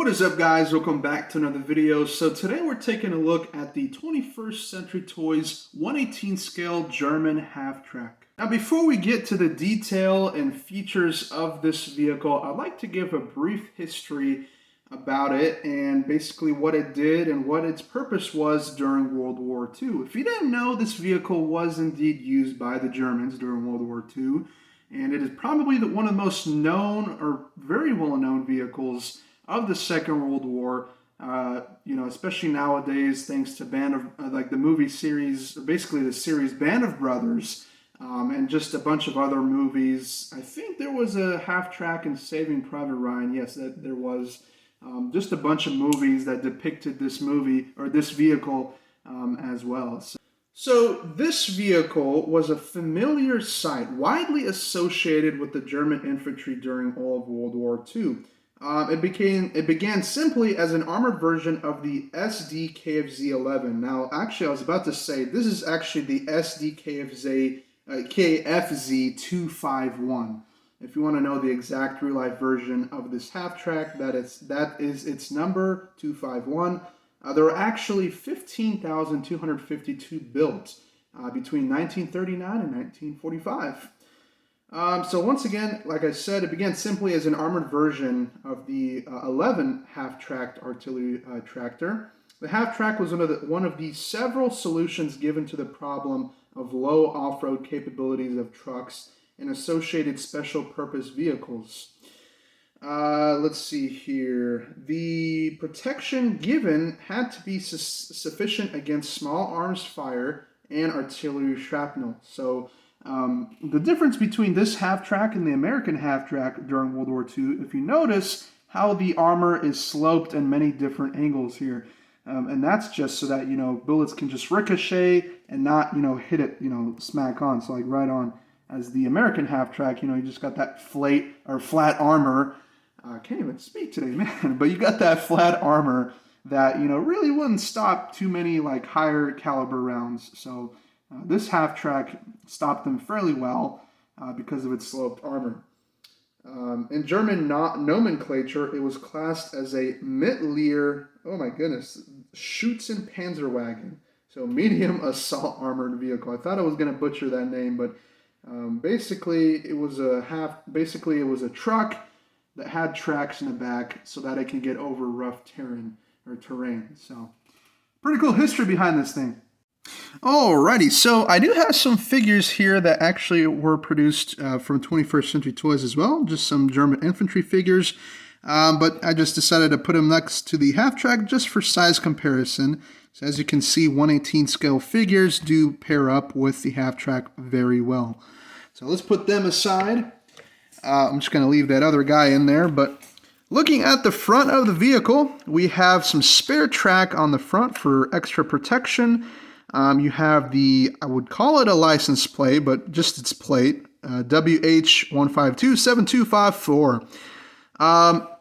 What is up, guys? Welcome back to another video. So today we're taking a look at the 21st Century Toys 1/18 scale German half-track. Now before we get to the detail and features of this vehicle, I'd like to give a brief history about it and basically what it did and what its purpose was during World War II. If you didn't know, this vehicle was indeed used by the Germans during World War II, and it is probably one of the most known or very well-known vehicles of the Second World War, especially nowadays, thanks to like the movie series, or basically the series Band of Brothers, and just a bunch of other movies. I think there was a half-track in Saving Private Ryan. Yes, there was. Just a bunch of movies that depicted this vehicle as well. So this vehicle was a familiar sight, widely associated with the German infantry during all of World War II. It began simply as an armored version of the SD KFZ-11. Now, actually, I was about to say this is actually the SD KFZ-251. If you want to know the exact real-life version of this half-track, that is its number 251. There were actually 15,252 built between 1939 and 1945. So once again, like I said, it began simply as an armored version of the 11 half-tracked artillery tractor. The half-track was one of the several solutions given to the problem of low off-road capabilities of trucks and associated special purpose vehicles. Let's see here. The protection given had to be sufficient against small arms fire and artillery shrapnel. So the difference between this half-track and the American half-track during World War II, if you notice how the armor is sloped in many different angles here. And that's just so that, bullets can just ricochet and not, hit it, smack on. So like right on. As the American half-track, you just got that flat armor. I can't even speak today, man. But you got that flat armor that, really wouldn't stop too many like higher caliber rounds. So this half-track stopped them fairly well because of its sloped armor. In German nomenclature, it was classed as a Mittelleer, oh my goodness, Schützenpanzerwagen. So medium assault armored vehicle. I thought I was going to butcher that name, but basically it was a truck that had tracks in the back so that it can get over rough terrain. So pretty cool history behind this thing. Alrighty, so I do have some figures here that actually were produced from 21st Century Toys as well, just some German infantry figures, but I just decided to put them next to the half-track just for size comparison. So as you can see, 1/18 scale figures do pair up with the half-track very well. So let's put them aside. I'm just going to leave that other guy in there, but looking at the front of the vehicle, we have some spare track on the front for extra protection. You have I would call it a license plate, but just its plate, WH1527254.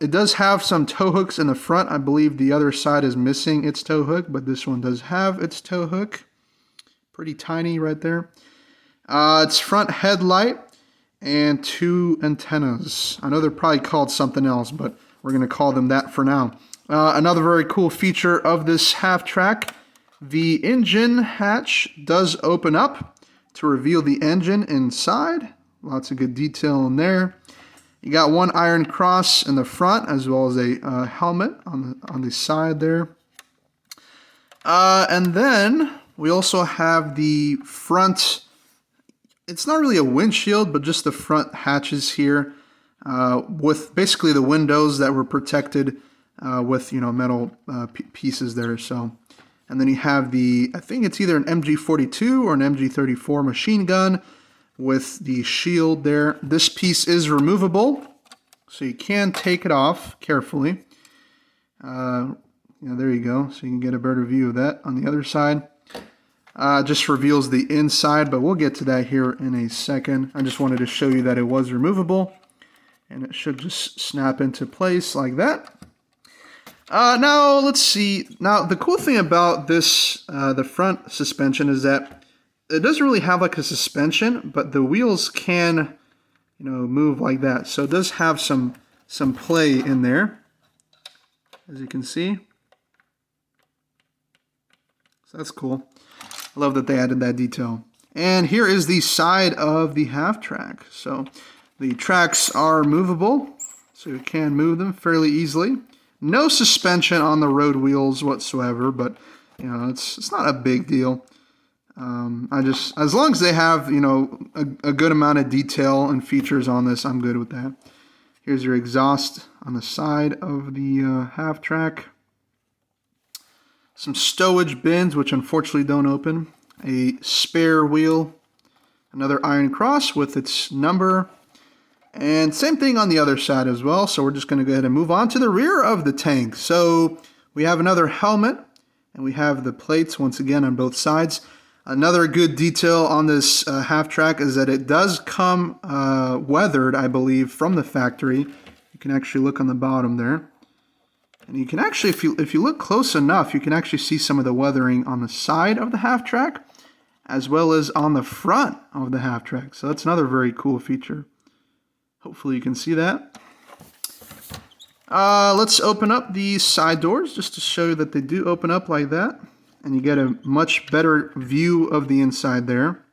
It does have some tow hooks in the front. I believe the other side is missing its tow hook, but this one does have its tow hook. Pretty tiny right there. Its front headlight and 2 antennas. I know they're probably called something else, but we're going to call them that for now. Another very cool feature of this half-track, the engine hatch does open up to reveal the engine inside. Lots of good detail in there. You got one iron cross in the front as well as a helmet on the side there. And then we also have the front. It's not really a windshield, but just the front hatches here with basically the windows that were protected with metal pieces there. So, and then you have I think it's either an MG42 or an MG34 machine gun with the shield there. This piece is removable, so you can take it off carefully. There you go, so you can get a better view of that on the other side. Just reveals the inside, but we'll get to that here in a second. I just wanted to show you that it was removable, and it should just snap into place like that. Now, let's see. Now, the cool thing about this, the front suspension, is that it doesn't really have like a suspension, but the wheels can, move like that. So it does have some play in there. as you can see. So that's cool. I love that they added that detail. And here is the side of the half track. So the tracks are movable, so you can move them fairly easily. No suspension on the road wheels whatsoever, but you know, it's not a big deal. As long as they have, you know, a good amount of detail and features on this, I'm good with that. Here's your exhaust on the side of the half track. Some stowage bins, which unfortunately don't open. A spare wheel. Another iron cross with its number. And same thing on the other side as well. So we're just going to go ahead and move on to the rear of the tank. So we have another helmet. And we have the plates once again on both sides. Another good detail on this half track is that it does come weathered, I believe, from the factory. You can actually look on the bottom there. And you can actually, if you look close enough, you can actually see some of the weathering on the side of the half track, as well as on the front of the half track. So that's another very cool feature. Hopefully you can see that. Let's open up these side doors just to show you that they do open up like that. And you get a much better view of the inside there.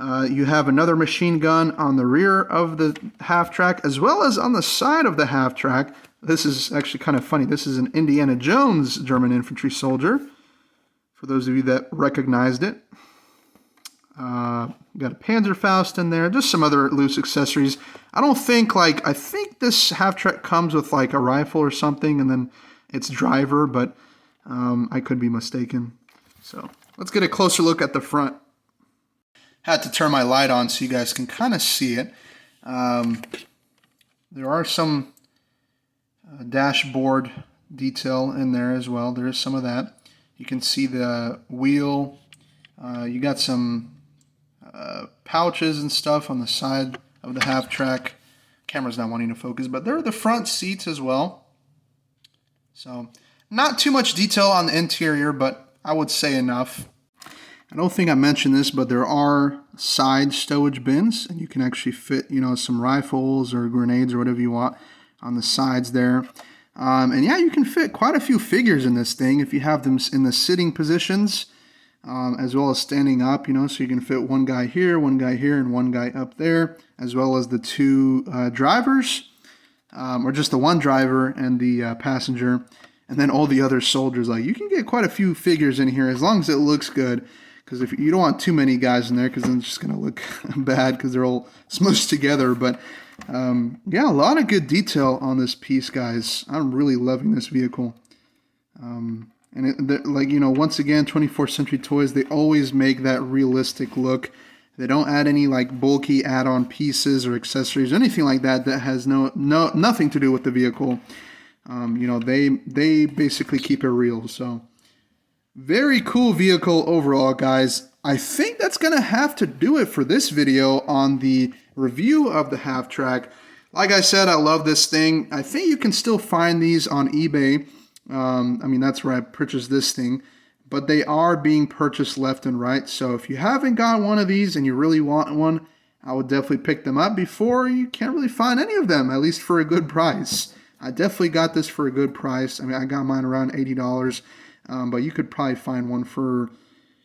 You have another machine gun on the rear of the half track, as well as on the side of the half track. This is actually kind of funny. This is an Indiana Jones German infantry soldier, for those of you that recognized it. Got a Panzerfaust in there, just some other loose accessories. I think this half track comes with like a rifle or something, and then its driver, but I could be mistaken. So let's get a closer look at the front. Had to turn my light on so you guys can kind of see it. There are some dashboard detail in there as well. There is some of that. You can see the wheel. You got some pouches and stuff on the side of the half track. Camera's not wanting to focus, but there are the front seats as well. So not too much detail on the interior, but I would say enough. I don't think I mentioned this, but there are side stowage bins, and you can actually fit, you know, some rifles or grenades or whatever you want on the sides there. And yeah, you can fit quite a few figures in this thing if you have them in the sitting positions, as well as standing up, you know, so you can fit one guy here, and one guy up there, as well as the two drivers, or just the one driver and the passenger, and then all the other soldiers. Like, you can get quite a few figures in here as long as it looks good, because if you don't want too many guys in there, because then it's just going to look bad because they're all smushed together. But yeah, a lot of good detail on this piece, guys. I'm really loving this vehicle. And like, you know, once again, 24th Century Toys, they always make that realistic look. They don't add any like bulky add-on pieces or accessories or anything like that that has nothing to do with the vehicle. You know, they basically keep it real. So very cool vehicle overall, guys. I think that's gonna have to do it for this video on the review of the half track. Like I said, I love this thing. I think you can still find these on eBay. I mean, that's where I purchased this thing, but they are being purchased left and right. So if you haven't got one of these and you really want one, I would definitely pick them up before you can't really find any of them, at least for a good price. I definitely got this for a good price. I mean, I got mine around $80, but you could probably find one for,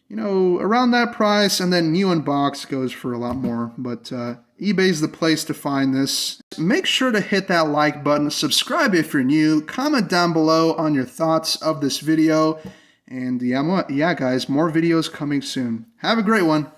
you know, around that price, and then new in box goes for a lot more. But eBay's the place to find this. Make sure to hit that like button, subscribe if you're new, comment down below on your thoughts of this video, and yeah guys, more videos coming soon. Have a great one.